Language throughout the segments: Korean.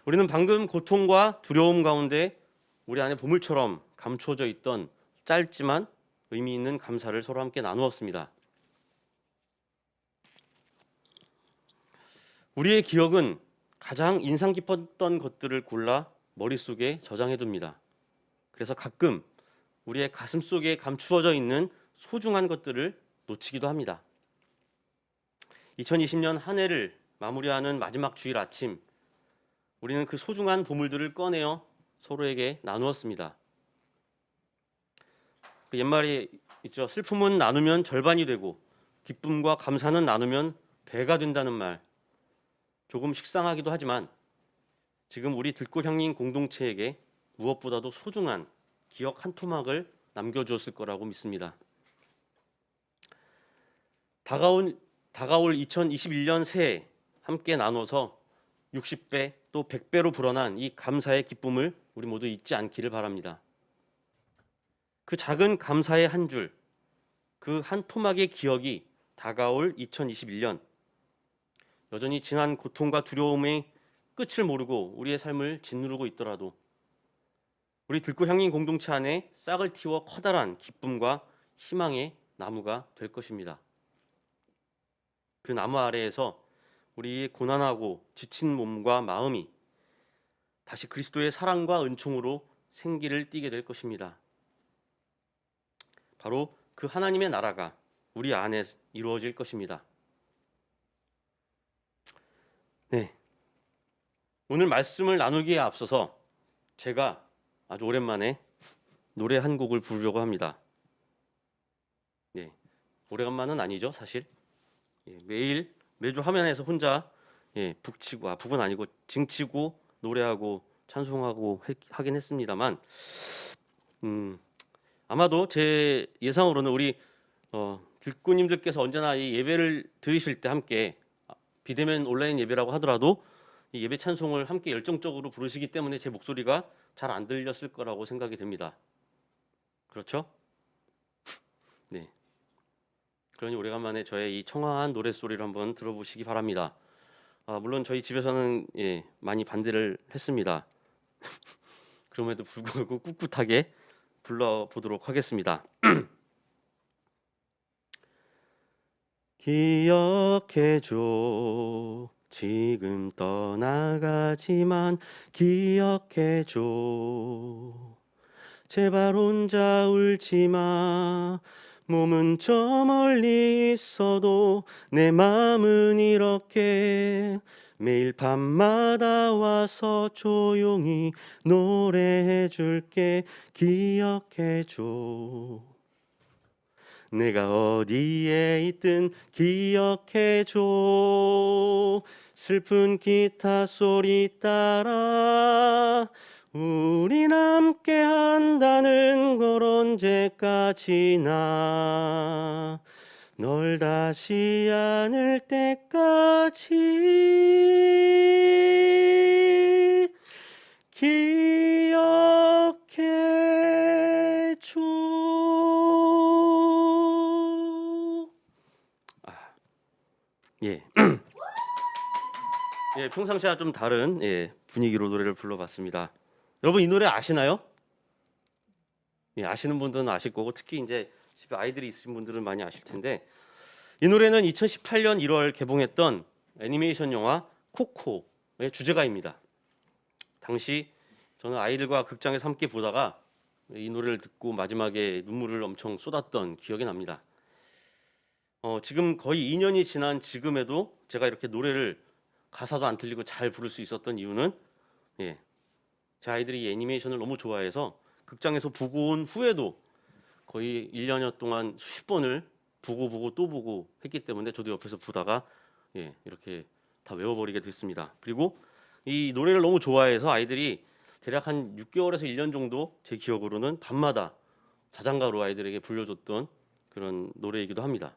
우리는 방금 고통과 두려움 가운데 우리 안에 보물처럼 감춰져 있던 짧지만 의미 있는 감사를 서로 함께 나누었습니다. 우리의 기억은 가장 인상 깊었던 것들을 골라 머릿속에 저장해둡니다. 그래서 가끔 우리의 가슴속에 감추어져 있는 소중한 것들을 놓치기도 합니다. 2020년 한 해를 마무리하는 마지막 주일 아침, 우리는 그 소중한 보물들을 꺼내어 서로에게 나누었습니다. 그 옛말이 있죠. 슬픔은 나누면 절반이 되고 기쁨과 감사는 나누면 배가 된다는 말. 조금 식상하기도 하지만 지금 우리 들꽃향린 공동체에게 무엇보다도 소중한 기억 한 토막을 남겨주었을 거라고 믿습니다. 다가올 2021년 새해 함께 나눠서 60배 또 100배로 불어난 이 감사의 기쁨을 우리 모두 잊지 않기를 바랍니다. 그 작은 감사의 한 줄, 그 한 토막의 기억이 다가올 2021년, 여전히 지난 고통과 두려움의 끝을 모르고 우리의 삶을 짓누르고 있더라도 우리 들꽃향린 공동체 안에 싹을 틔워 커다란 기쁨과 희망의 나무가 될 것입니다. 그 나무 아래에서 우리의 고난하고 지친 몸과 마음이 다시 그리스도의 사랑과 은총으로 생기를 띠게 될 것입니다. 바로 그 하나님의 나라가 우리 안에 이루어질 것입니다. 네. 오늘 말씀을 나누기에 앞서서 제가 아주 오랜만에 노래 한 곡을 부르려고 합니다. 네. 오래간만은 아니죠, 사실. 매주 화면에서 혼자 북치고 북은 아니고 징치고 노래하고 찬송하고 하긴 했습니다만 아마도 제 예상으로는 우리 들꾸님들께서 언제나 이 예배를 드리실 때 함께 비대면 온라인 예배라고 하더라도 이 예배 찬송을 함께 열정적으로 부르시기 때문에 제 목소리가 잘 안 들렸을 거라고 생각이 됩니다. 그렇죠? 네. 그러니 오래간만에 저의 이 청아한 노랫소리를 한번 들어보시기 바랍니다. 물론 저희 집에서는 많이 반대를 했습니다. 그럼에도 불구하고 꿋꿋하게 불러보도록 하겠습니다. 기억해줘. 지금 떠나가지만 기억해줘. 제발 혼자 울지마. 몸은 저 멀리 있어도 내 마음은 이렇게 매일 밤마다 와서 조용히 노래해줄게. 기억해줘. 내가 어디에 있든 기억해줘. 슬픈 기타 소리 따라 우린 함께 한다는 걸 언제까지나 널 다시 안을 때까지 기억해줘. 예. 평상시와 좀 다른 분위기로 노래를 불러봤습니다. 여러분 이 노래 아시나요? 아시는 분들은 아실 거고 특히 이제 집에 아이들이 있으신 분들은 많이 아실 텐데 이 노래는 2018년 1월 개봉했던 애니메이션 영화 코코의 주제가입니다. 당시 저는 아이들과 극장에서 함께 보다가 이 노래를 듣고 마지막에 눈물을 엄청 쏟았던 기억이 납니다. 지금 거의 2년이 지난 지금에도 제가 이렇게 노래를 가사도 안 틀리고 잘 부를 수 있었던 이유는 제 아이들이 이 애니메이션을 너무 좋아해서 극장에서 보고 온 후에도 거의 1년여 동안 수십 번을 보고 또 보고 했기 때문에 저도 옆에서 보다가 이렇게 다 외워버리게 됐습니다. 그리고 이 노래를 너무 좋아해서 아이들이 대략 한 6개월에서 1년 정도 제 기억으로는 밤마다 자장가로 아이들에게 불려줬던 그런 노래이기도 합니다.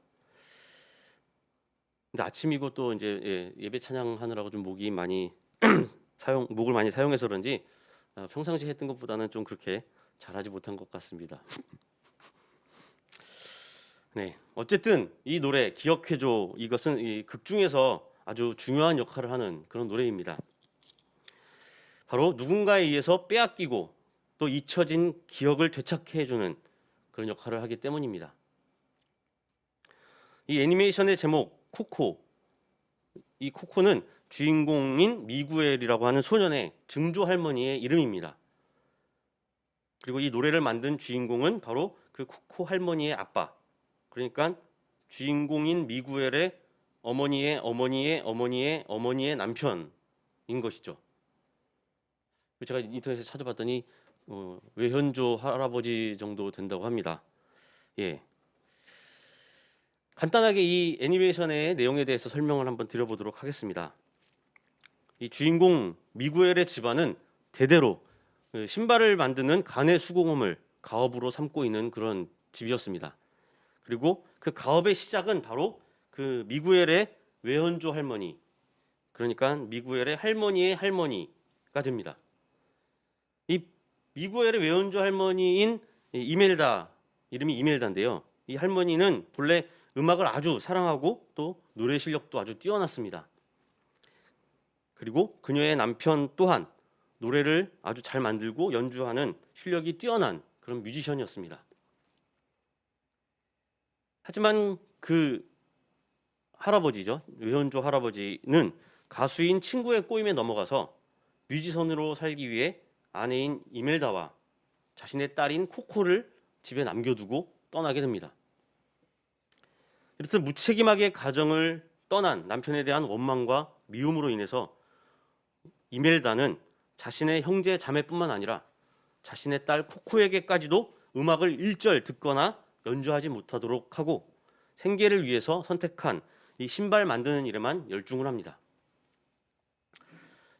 근데 아침이고 또 이제 예배 찬양하느라고 좀 목이 많이 목을 많이 사용해서 그런지 평상시 했던 것보다는 좀 그렇게 잘하지 못한 것 같습니다. 네, 어쨌든 이 노래 기억해줘 이것은 이 극 중에서 아주 중요한 역할을 하는 그런 노래입니다. 바로 누군가에 의해서 빼앗기고 또 잊혀진 기억을 되찾게 해주는 그런 역할을 하기 때문입니다. 이 애니메이션의 제목 코코, 이 코코는 주인공인 미구엘이라고 하는 소년의 증조 할머니의 이름입니다. 그리고 이 노래를 만든 주인공은 바로 그 코코 할머니의 아빠, 그러니까 주인공인 미구엘의 어머니의 어머니의 어머니의 어머니의 남편인 것이죠. 제가 인터넷에 찾아봤더니 외현조 할아버지 정도 된다고 합니다. 예. 간단하게 이 애니메이션의 내용에 대해서 설명을 한번 드려보도록 하겠습니다. 이 주인공 미구엘의 집안은 대대로 신발을 만드는 간의 수공업을 가업으로 삼고 있는 그런 집이었습니다. 그리고 그 가업의 시작은 바로 그 미구엘의 외현조 할머니, 그러니까 미구엘의 할머니의 할머니가 됩니다. 이 미구엘의 외현조 할머니인 이멜다, 이름이 이멜다인데요. 이 할머니는 본래 음악을 아주 사랑하고 또 노래 실력도 아주 뛰어났습니다. 그리고 그녀의 남편 또한 노래를 아주 잘 만들고 연주하는 실력이 뛰어난 그런 뮤지션이었습니다. 하지만 그 할아버지죠, 외현조 할아버지는 가수인 친구의 꼬임에 넘어가서 뮤지션으로 살기 위해 아내인 이멜다와 자신의 딸인 코코를 집에 남겨두고 떠나게 됩니다. 이렇듯 무책임하게 가정을 떠난 남편에 대한 원망과 미움으로 인해서 이멜다는 자신의 형제 자매뿐만 아니라 자신의 딸 코코에게까지도 음악을 일절 듣거나 연주하지 못하도록 하고 생계를 위해서 선택한 이 신발 만드는 일에만 열중을 합니다.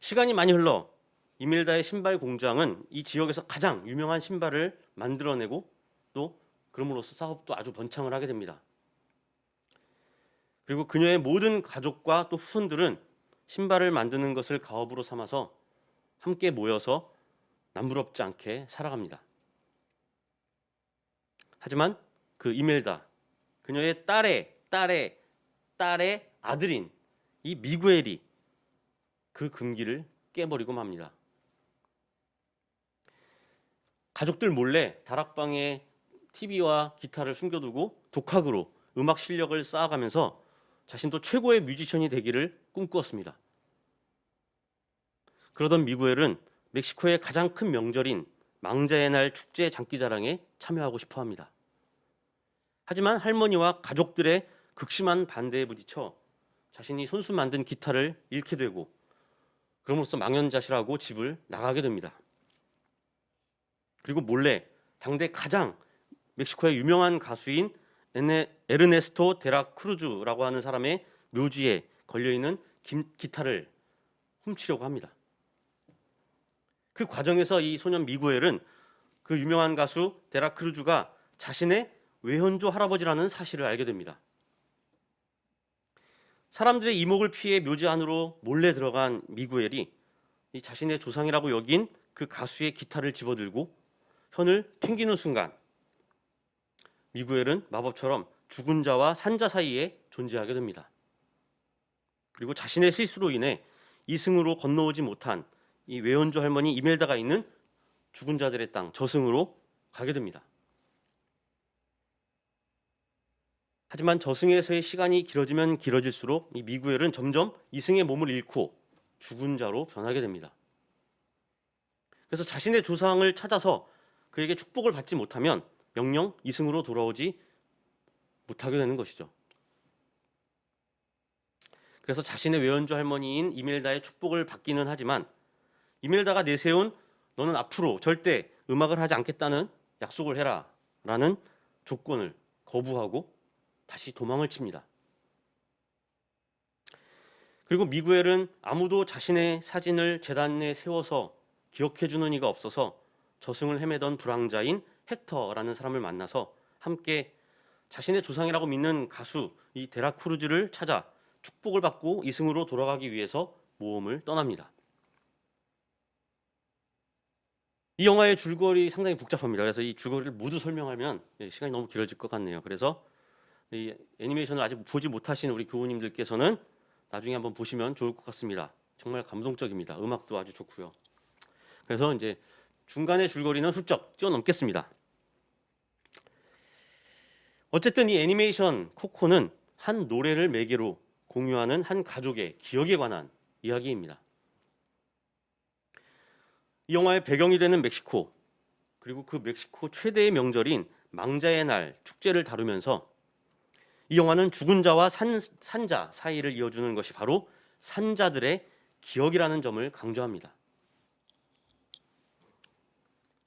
시간이 많이 흘러 이멜다의 신발 공장은 이 지역에서 가장 유명한 신발을 만들어내고 또 그럼으로써 사업도 아주 번창을 하게 됩니다. 그리고 그녀의 모든 가족과 또 후손들은 신발을 만드는 것을 가업으로 삼아서 함께 모여서 남부럽지 않게 살아갑니다. 하지만 그 이멜다, 그녀의 딸의 아들인 이 미구엘이 그 금기를 깨버리고 맙니다. 가족들 몰래 다락방에 TV와 기타를 숨겨두고 독학으로 음악 실력을 쌓아가면서 자신도 최고의 뮤지션이 되기를 꿈꾸었습니다. 그러던 미구엘은 멕시코의 가장 큰 명절인 망자의 날 축제 장기자랑에 참여하고 싶어 합니다. 하지만 할머니와 가족들의 극심한 반대에 부딪혀 자신이 손수 만든 기타를 잃게 되고 그럼으로써 망연자실하고 집을 나가게 됩니다. 그리고 몰래 당대 가장 멕시코의 유명한 가수인 에르네스토 데라 크루즈라고 하는 사람의 묘지에 걸려있는 기타를 훔치려고 합니다. 그 과정에서 이 소년 미구엘은 그 유명한 가수 데라 크루즈가 자신의 외현조 할아버지라는 사실을 알게 됩니다. 사람들의 이목을 피해 묘지 안으로 몰래 들어간 미구엘이 이 자신의 조상이라고 여긴 그 가수의 기타를 집어들고 현을 튕기는 순간 미구엘은 마법처럼 죽은 자와 산자 사이에 존재하게 됩니다. 그리고 자신의 실수로 인해 이승으로 건너오지 못한 이 외현조 할머니 이멜다가 있는 죽은 자들의 땅 저승으로 가게 됩니다. 하지만 저승에서의 시간이 길어지면 길어질수록 이 미구엘은 점점 이승의 몸을 잃고 죽은 자로 변하게 됩니다. 그래서 자신의 조상을 찾아서 그에게 축복을 받지 못하면 영영 이승으로 돌아오지 못하게 되는 것이죠. 그래서 자신의 외현조 할머니인 이멜다의 축복을 받기는 하지만 이멜다가 내세운 너는 앞으로 절대 음악을 하지 않겠다는 약속을 해라 라는 조건을 거부하고 다시 도망을 칩니다. 그리고 미구엘은 아무도 자신의 사진을 제단에 세워서 기억해주는 이가 없어서 저승을 헤매던 불황자인 헥터라는 사람을 만나서 함께 자신의 조상이라고 믿는 가수 이 데라크루즈를 찾아 축복을 받고 이승으로 돌아가기 위해서 모험을 떠납니다. 이 영화의 줄거리 상당히 복잡합니다. 그래서 이 줄거리를 모두 설명하면 시간이 너무 길어질 것 같네요. 그래서 이 애니메이션을 아직 보지 못하신 우리 교우님들께서는 나중에 한번 보시면 좋을 것 같습니다. 정말 감동적입니다. 음악도 아주 좋고요. 그래서 이제 중간의 줄거리는 훌쩍 뛰어넘겠습니다. 어쨌든 이 애니메이션 코코는 한 노래를 매개로 공유하는 한 가족의 기억에 관한 이야기입니다. 이 영화의 배경이 되는 멕시코, 그리고 그 멕시코 최대의 명절인 망자의 날 축제를 다루면서 이 영화는 죽은 자와 산자 사이를 이어주는 것이 바로 산자들의 기억이라는 점을 강조합니다.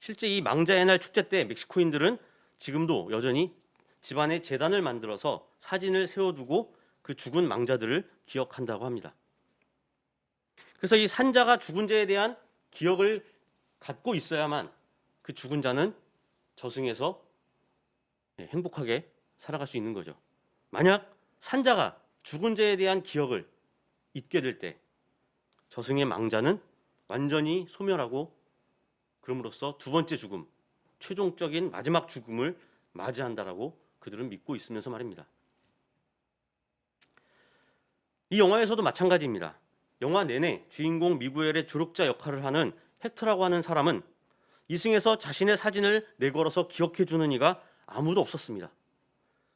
실제 이 망자의 날 축제 때 멕시코인들은 지금도 여전히 집안에 제단을 만들어서 사진을 세워두고 그 죽은 망자들을 기억한다고 합니다. 그래서 이 산자가 죽은 자에 대한 기억을 갖고 있어야만 그 죽은 자는 저승에서 행복하게 살아갈 수 있는 거죠. 만약 산자가 죽은 자에 대한 기억을 잊게 될 때 저승의 망자는 완전히 소멸하고 그럼으로써 두 번째 죽음, 최종적인 마지막 죽음을 맞이한다라고 그들은 믿고 있으면서 말입니다. 이 영화에서도 마찬가지입니다. 영화 내내 주인공 미구엘의 조력자 역할을 하는 헥터라고 하는 사람은 이승에서 자신의 사진을 내걸어서 기억해주는 이가 아무도 없었습니다.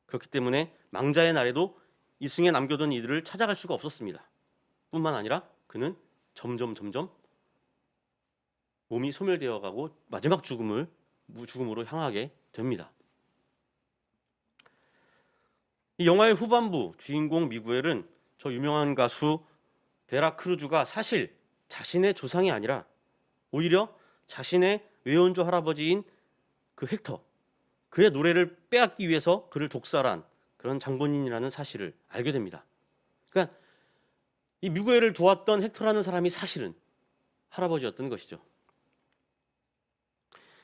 그렇기 때문에 망자의 날에도 이승에 남겨둔 이들을 찾아갈 수가 없었습니다. 뿐만 아니라 그는 점점 몸이 소멸되어 가고 마지막 죽음으로 향하게 됩니다. 이 영화의 후반부 주인공 미구엘은 저 유명한 가수 데라 크루즈가 사실 자신의 조상이 아니라 오히려 자신의 외연조 할아버지인 그 헥터, 그의 노래를 빼앗기 위해서 그를 독살한 그런 장본인이라는 사실을 알게 됩니다. 그러니까 이 미구엘을 도왔던 헥터라는 사람이 사실은 할아버지였던 것이죠.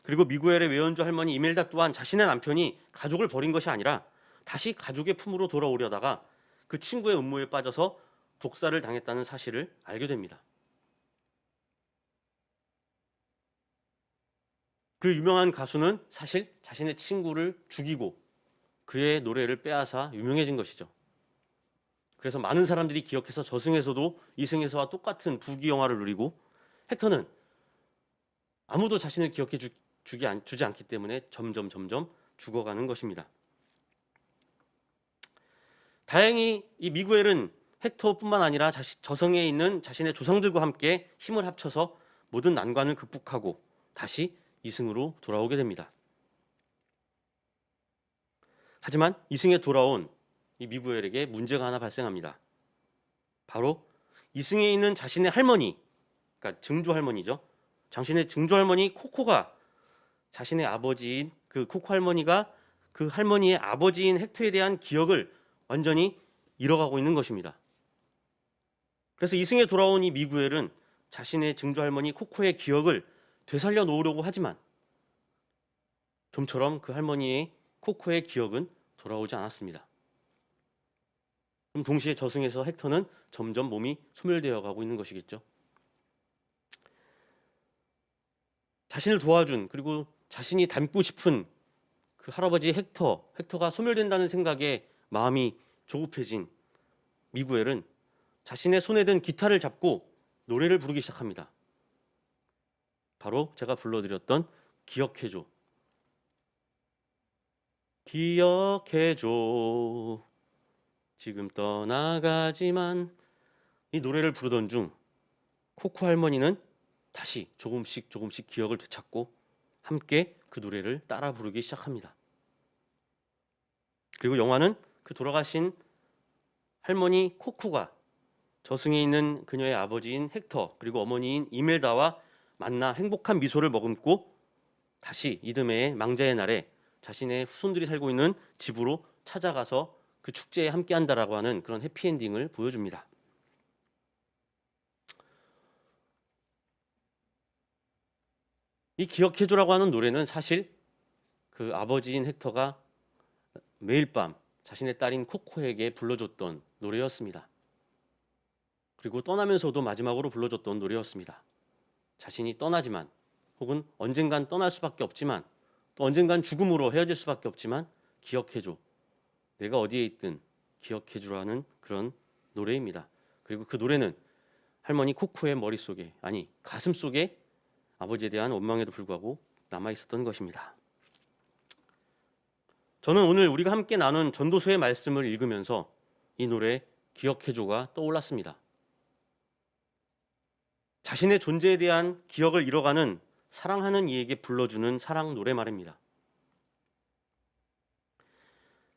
그리고 미구엘의 외연조 할머니 이멜다 또한 자신의 남편이 가족을 버린 것이 아니라 다시 가족의 품으로 돌아오려다가 그 친구의 음모에 빠져서 독살을 당했다는 사실을 알게 됩니다. 그 유명한 가수는 사실 자신의 친구를 죽이고 그의 노래를 빼앗아 유명해진 것이죠. 그래서 많은 사람들이 기억해서 저승에서도 이승에서와 똑같은 부귀영화를 누리고 헥터는 아무도 자신을 기억해 주지 않기 때문에 점점 죽어가는 것입니다. 다행히 이 미구엘은 헥터뿐만 아니라 저승에 있는 자신의 조상들과 함께 힘을 합쳐서 모든 난관을 극복하고 다시 이승으로 돌아오게 됩니다. 하지만 이승에 돌아온 이 미구엘에게 문제가 하나 발생합니다. 바로 이승에 있는 자신의 할머니, 그러니까 증조 할머니죠. 자신의 증조 할머니 코코가 자신의 아버지인 그 코코 할머니가 그 할머니의 아버지인 헥터에 대한 기억을 완전히 잃어가고 있는 것입니다. 그래서 이승에 돌아온 이 미구엘은 자신의 증조 할머니 코코의 기억을 되살려 놓으려고 하지만 좀처럼 그 할머니의 코코의 기억은 돌아오지 않았습니다. 그럼 동시에 저승에서 헥터는 점점 몸이 소멸되어 가고 있는 것이겠죠. 자신을 도와준 그리고 자신이 닮고 싶은 그 할아버지 헥터가 소멸된다는 생각에 마음이 조급해진 미구엘은 자신의 손에 든 기타를 잡고 노래를 부르기 시작합니다. 바로 제가 불러드렸던 기억해줘. 기억해줘. 지금 떠나가지만. 이 노래를 부르던 중 코코 할머니는 다시 조금씩 기억을 되찾고 함께 그 노래를 따라 부르기 시작합니다. 그리고 영화는 그 돌아가신 할머니 코코가 저승에 있는 그녀의 아버지인 헥터 그리고 어머니인 이멜다와 만나 행복한 미소를 머금고 다시 이듬해의 망자의 날에 자신의 후손들이 살고 있는 집으로 찾아가서 그 축제에 함께한다라고 하는 그런 해피엔딩을 보여줍니다. 이 기억해줘라고 하는 노래는 사실 그 아버지인 헥터가 매일 밤 자신의 딸인 코코에게 불러줬던 노래였습니다. 그리고 떠나면서도 마지막으로 불러줬던 노래였습니다. 자신이 떠나지만 혹은 언젠간 떠날 수밖에 없지만 또 언젠간 죽음으로 헤어질 수밖에 없지만 기억해줘. 내가 어디에 있든 기억해주라는 그런 노래입니다. 그리고 그 노래는 할머니 코코의 머릿속에 가슴속에 아버지에 대한 원망에도 불구하고 남아 있었던 것입니다. 저는 오늘 우리가 함께 나눈 전도서의 말씀을 읽으면서 이 노래 기억해줘가 떠올랐습니다. 자신의 존재에 대한 기억을 잃어가는 사랑하는 이에게 불러주는 사랑 노래 말입니다.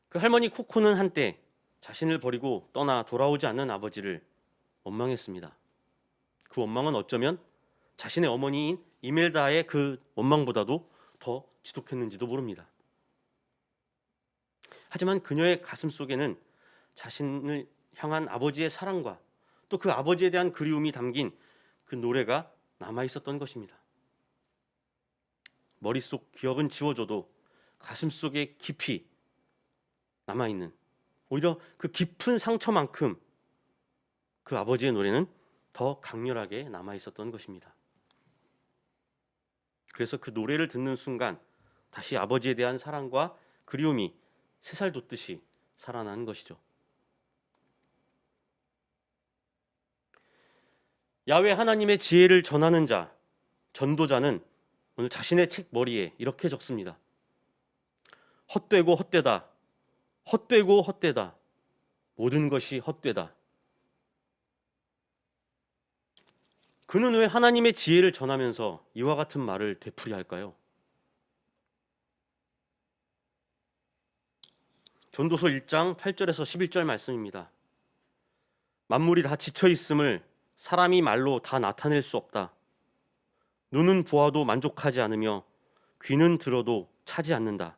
그 할머니 코코는 한때 자신을 버리고 떠나 돌아오지 않는 아버지를 원망했습니다. 그 원망은 어쩌면 자신의 어머니인 이멜다의 그 원망보다도 더 지독했는지도 모릅니다. 하지만 그녀의 가슴 속에는 자신을 향한 아버지의 사랑과 또 그 아버지에 대한 그리움이 담긴 그 노래가 남아 있었던 것입니다. 머릿속 기억은 지워져도 가슴 속에 깊이 남아있는, 오히려 그 깊은 상처만큼 그 아버지의 노래는 더 강렬하게 남아 있었던 것입니다. 그래서 그 노래를 듣는 순간 다시 아버지에 대한 사랑과 그리움이 새살 돋듯이 살아나는 것이죠. 야훼 하나님의 지혜를 전하는 자, 전도자는 오늘 자신의 책 머리에 이렇게 적습니다. 헛되고 헛되다. 헛되고 헛되다. 모든 것이 헛되다. 그는 왜 하나님의 지혜를 전하면서 이와 같은 말을 되풀이 할까요? 전도서 1장 8절에서 11절 말씀입니다. 만물이 다 지쳐 있음을 사람이 말로 다 나타낼 수 없다. 눈은 보아도 만족하지 않으며 귀는 들어도 차지 않는다.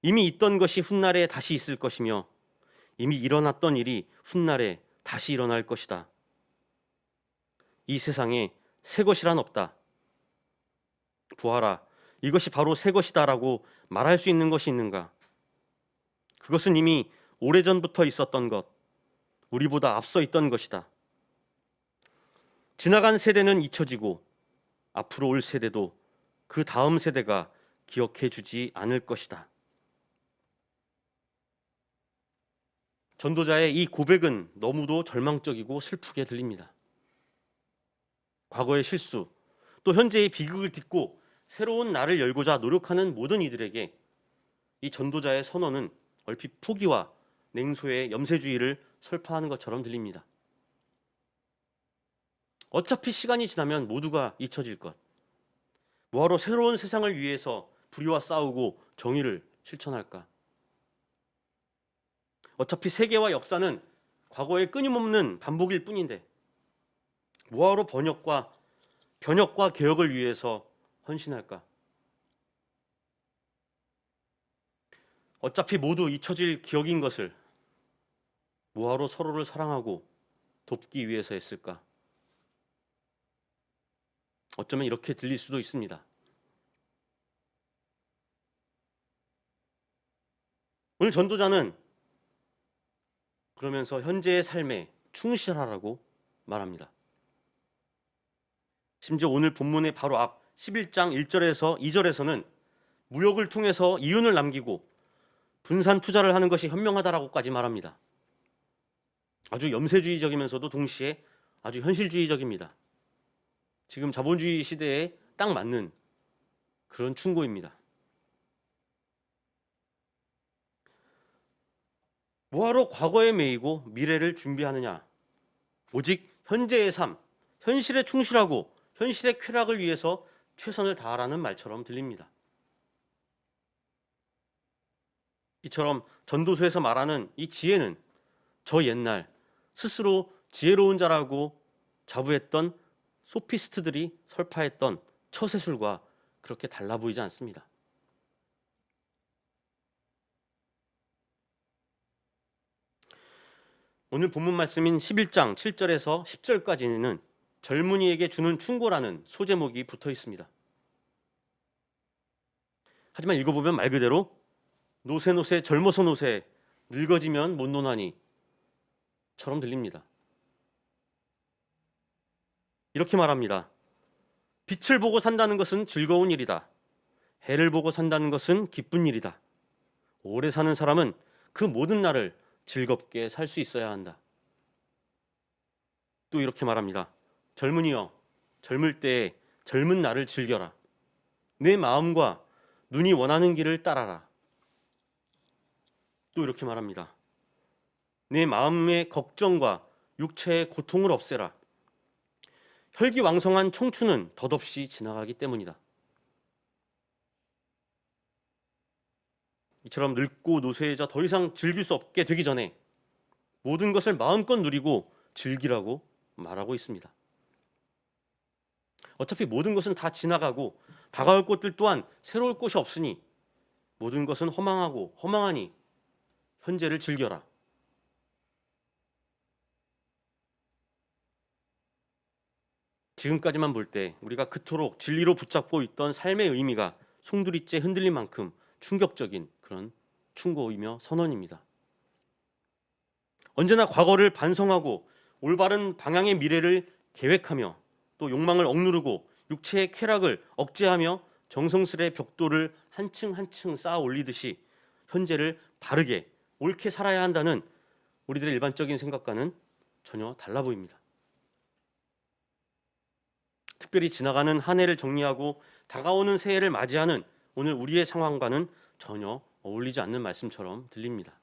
이미 있던 것이 훗날에 다시 있을 것이며 이미 일어났던 일이 훗날에 다시 일어날 것이다. 이 세상에 새 것이란 없다. 보아라, 이것이 바로 새 것이다라고 말할 수 있는 것이 있는가? 그것은 이미 오래전부터 있었던 것, 우리보다 앞서 있던 것이다. 지나간 세대는 잊혀지고 앞으로 올 세대도 그 다음 세대가 기억해 주지 않을 것이다. 전도자의 이 고백은 너무도 절망적이고 슬프게 들립니다. 과거의 실수, 또 현재의 비극을 딛고 새로운 날을 열고자 노력하는 모든 이들에게 이 전도자의 선언은 얼핏 포기와 냉소의 염세주의를 설파하는 것처럼 들립니다. 어차피 시간이 지나면 모두가 잊혀질 것. 뭐하러 새로운 세상을 위해서 불의와 싸우고 정의를 실천할까? 어차피 세계와 역사는 과거의 끊임없는 반복일 뿐인데 뭐하러 번역과 변혁과 개혁을 위해서 헌신할까? 어차피 모두 잊혀질 기억인 것을 뭐하러 서로를 사랑하고 돕기 위해서 했을까? 어쩌면 이렇게 들릴 수도 있습니다. 오늘 전도자는 그러면서 현재의 삶에 충실하라고 말합니다. 심지어 오늘 본문의 바로 앞 11장 1절에서 2절에서는 무역을 통해서 이윤을 남기고 분산 투자를 하는 것이 현명하다라고까지 말합니다. 아주 염세주의적이면서도 동시에 아주 현실주의적입니다. 지금 자본주의 시대에 딱 맞는 그런 충고입니다. 뭐하러 과거에 매이고 미래를 준비하느냐? 오직 현재의 삶, 현실에 충실하고 현실의 쾌락을 위해서 최선을 다하라는 말처럼 들립니다. 이처럼 전도서에서 말하는 이 지혜는 저 옛날 스스로 지혜로운 자라고 자부했던 소피스트들이 설파했던 처세술과 그렇게 달라 보이지 않습니다. 오늘 본문 말씀인 11장 7절에서 10절까지는 젊은이에게 주는 충고라는 소제목이 붙어 있습니다. 하지만 읽어보면 말 그대로 노세 젊어서 노세 늙어지면 못 노나니 처럼 들립니다. 이렇게 말합니다. 빛을 보고 산다는 것은 즐거운 일이다. 해를 보고 산다는 것은 기쁜 일이다. 오래 사는 사람은 그 모든 날을 즐겁게 살 수 있어야 한다. 또 이렇게 말합니다. 젊은이여, 젊을 때 젊은 나를 즐겨라. 내 마음과 눈이 원하는 길을 따라라. 또 이렇게 말합니다. 내 마음의 걱정과 육체의 고통을 없애라. 혈기왕성한 청춘은 덧없이 지나가기 때문이다. 이처럼 늙고 노쇠해져 더 이상 즐길 수 없게 되기 전에 모든 것을 마음껏 누리고 즐기라고 말하고 있습니다. 어차피 모든 것은 다 지나가고 다가올 것들 또한 새로울 것이 없으니 모든 것은 허망하고 허망하니 현재를 즐겨라. 지금까지만 볼 때 우리가 그토록 진리로 붙잡고 있던 삶의 의미가 송두리째 흔들린 만큼 충격적인 그런 충고이며 선언입니다. 언제나 과거를 반성하고 올바른 방향의 미래를 계획하며 또 욕망을 억누르고 육체의 쾌락을 억제하며 정성스레 벽돌을 한층 한층 쌓아 올리듯이 현재를 바르게 옳게 살아야 한다는 우리들의 일반적인 생각과는 전혀 달라 보입니다. 특별히 지나가는 한 해를 정리하고 다가오는 새해를 맞이하는 오늘 우리의 상황과는 전혀 어울리지 않는 말씀처럼 들립니다.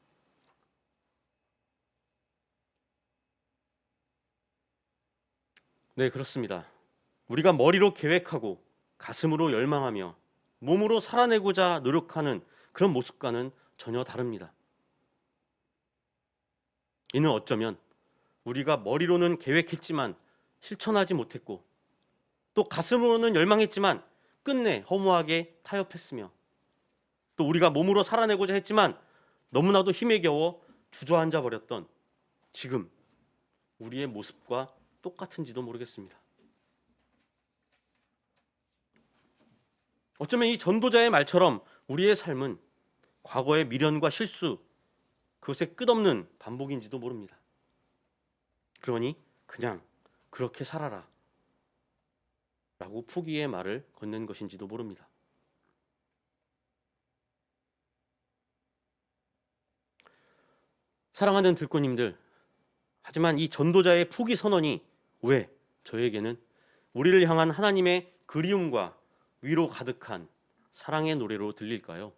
네, 그렇습니다. 우리가 머리로 계획하고 가슴으로 열망하며 몸으로 살아내고자 노력하는 그런 모습과는 전혀 다릅니다. 이는 어쩌면 우리가 머리로는 계획했지만 실천하지 못했고 또 가슴으로는 열망했지만 끝내 허무하게 타협했으며 또 우리가 몸으로 살아내고자 했지만 너무나도 힘에 겨워 주저앉아 버렸던 지금 우리의 모습과 똑같은지도 모르겠습니다. 어쩌면 이 전도자의 말처럼 우리의 삶은 과거의 미련과 실수, 그것의 끝없는 반복인지도 모릅니다. 그러니 그냥 그렇게 살아라 라고 포기의 말을 건넨 것인지도 모릅니다. 사랑하는 들꽃님들, 하지만 이 전도자의 포기 선언이 왜 저에게는 우리를 향한 하나님의 그리움과 위로 가득한 사랑의 노래로 들릴까요?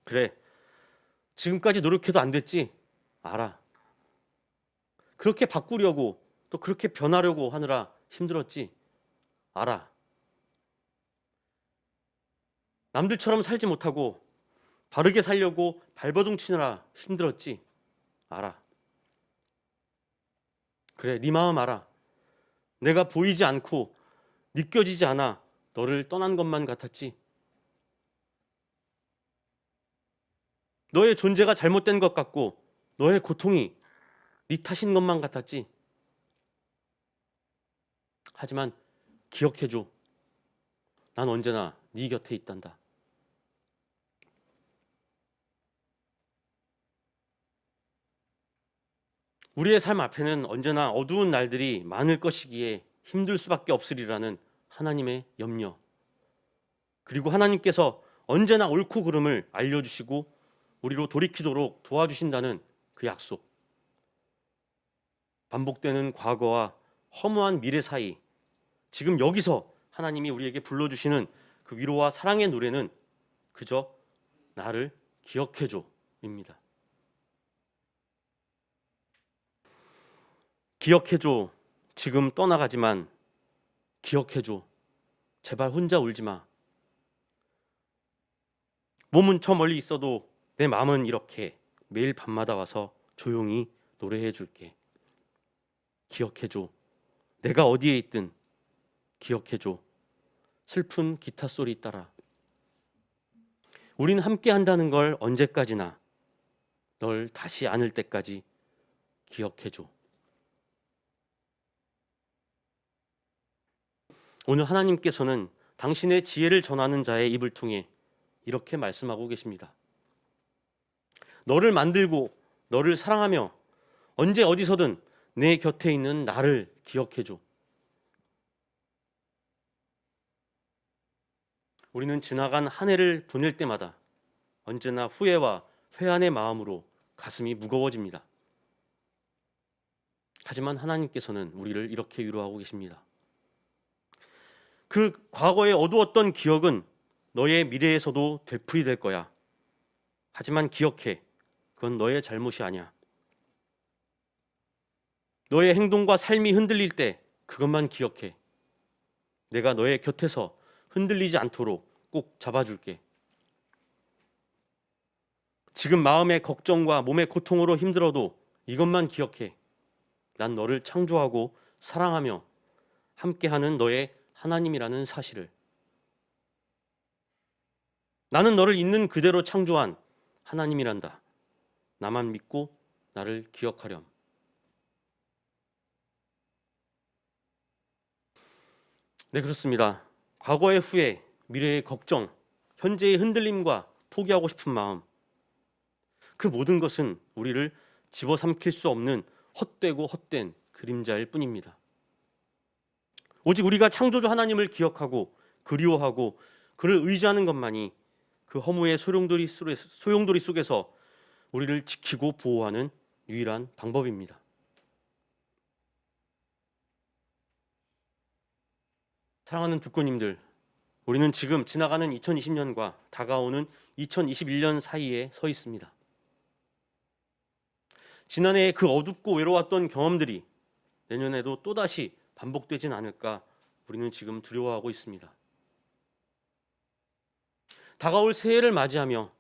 그래, 지금까지 노력해도 안 됐지? 알아. 그렇게 바꾸려고 또 그렇게 변하려고 하느라 힘들었지? 알아. 남들처럼 살지 못하고 바르게 살려고 발버둥 치느라 힘들었지? 알아. 그래, 네 마음 알아. 내가 보이지 않고 느껴지지 않아 너를 떠난 것만 같았지? 너의 존재가 잘못된 것 같고 너의 고통이 네 탓인 것만 같았지? 하지만 기억해줘. 난 언제나 네 곁에 있단다. 우리의 삶 앞에는 언제나 어두운 날들이 많을 것이기에 힘들 수밖에 없으리라는 하나님의 염려, 그리고 하나님께서 언제나 옳고 그름을 알려주시고 우리로 돌이키도록 도와주신다는 그 약속, 반복되는 과거와 허무한 미래 사이 지금 여기서 하나님이 우리에게 불러주시는 그 위로와 사랑의 노래는 그저 나를 기억해줘입니다. 기억해줘. 지금 떠나가지만 기억해줘. 제발 혼자 울지 마. 몸은 저 멀리 있어도 내 마음은 이렇게 매일 밤마다 와서 조용히 노래해 줄게. 기억해줘. 내가 어디에 있든 기억해줘. 슬픈 기타 소리 따라. 우린 함께 한다는 걸 언제까지나 널 다시 안을 때까지 기억해줘. 오늘 하나님께서는 당신의 지혜를 전하는 자의 입을 통해 이렇게 말씀하고 계십니다. 너를 만들고 너를 사랑하며 언제 어디서든 내 곁에 있는 나를 기억해줘. 우리는 지나간 한 해를 보낼 때마다 언제나 후회와 회한의 마음으로 가슴이 무거워집니다. 하지만 하나님께서는 우리를 이렇게 위로하고 계십니다. 그 과거에 어두웠던 기억은 너의 미래에서도 되풀이될 거야. 하지만 기억해. 그건 너의 잘못이 아니야. 너의 행동과 삶이 흔들릴 때 그것만 기억해. 내가 너의 곁에서 흔들리지 않도록 꼭 잡아줄게. 지금 마음의 걱정과 몸의 고통으로 힘들어도 이것만 기억해. 난 너를 창조하고 사랑하며 함께하는 너의 하나님이라는 사실을. 나는 너를 있는 그대로 창조한 하나님이란다. 나만 믿고 나를 기억하렴. 네, 그렇습니다. 과거의 후회, 미래의 걱정, 현재의 흔들림과 포기하고 싶은 마음, 그 모든 것은 우리를 집어삼킬 수 없는 헛되고 헛된 그림자일 뿐입니다. 오직 우리가 창조주 하나님을 기억하고 그리워하고 그를 의지하는 것만이 그 허무의 소용돌이 속에서 우리를 지키고 보호하는 유일한 방법입니다. 사랑하는 듣고님들, 우리는 지금 지나가는 2020년과 다가오는 2021년 사이에 서 있습니다. 지난해에 그 어둡고 외로웠던 경험들이 내년에도 또다시 반복되진 않을까 우리는 지금 두려워하고 있습니다. 다가올 새해를 맞이하며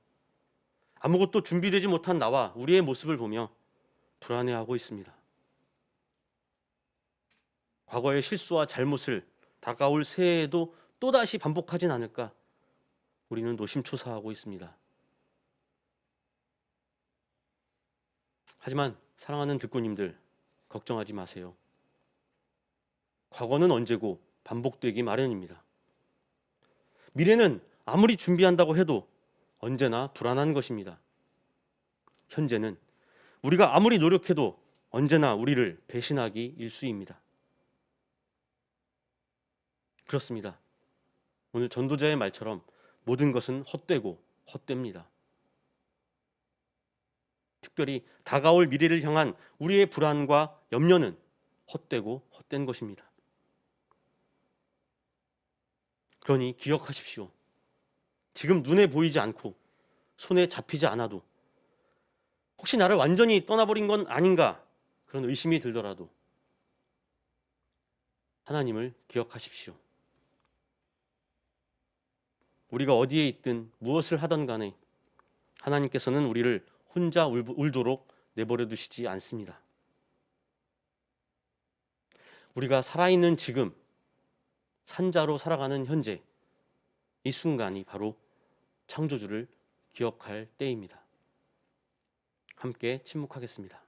아무것도 준비되지 못한 나와 우리의 모습을 보며 불안해하고 있습니다. 과거의 실수와 잘못을 다가올 새해에도 또다시 반복하진 않을까 우리는 노심초사하고 있습니다. 하지만 사랑하는 듣고님들, 걱정하지 마세요. 과거는 언제고 반복되기 마련입니다. 미래는 아무리 준비한다고 해도 언제나 불안한 것입니다. 현재는 우리가 아무리 노력해도 언제나 우리를 배신하기 일쑤입니다. 그렇습니다. 오늘 전도자의 말처럼 모든 것은 헛되고 헛됩니다. 특별히 다가올 미래를 향한 우리의 불안과 염려는 헛되고 헛된 것입니다. 그러니 기억하십시오. 지금 눈에 보이지 않고 손에 잡히지 않아도 혹시 나를 완전히 떠나버린 건 아닌가 그런 의심이 들더라도 하나님을 기억하십시오. 우리가 어디에 있든 무엇을 하던 간에 하나님께서는 우리를 혼자 울도록 내버려 두시지 않습니다. 우리가 살아있는 지금, 산자로 살아가는 현재, 이 순간이 바로 창조주를 기억할 때입니다. 함께 침묵하겠습니다.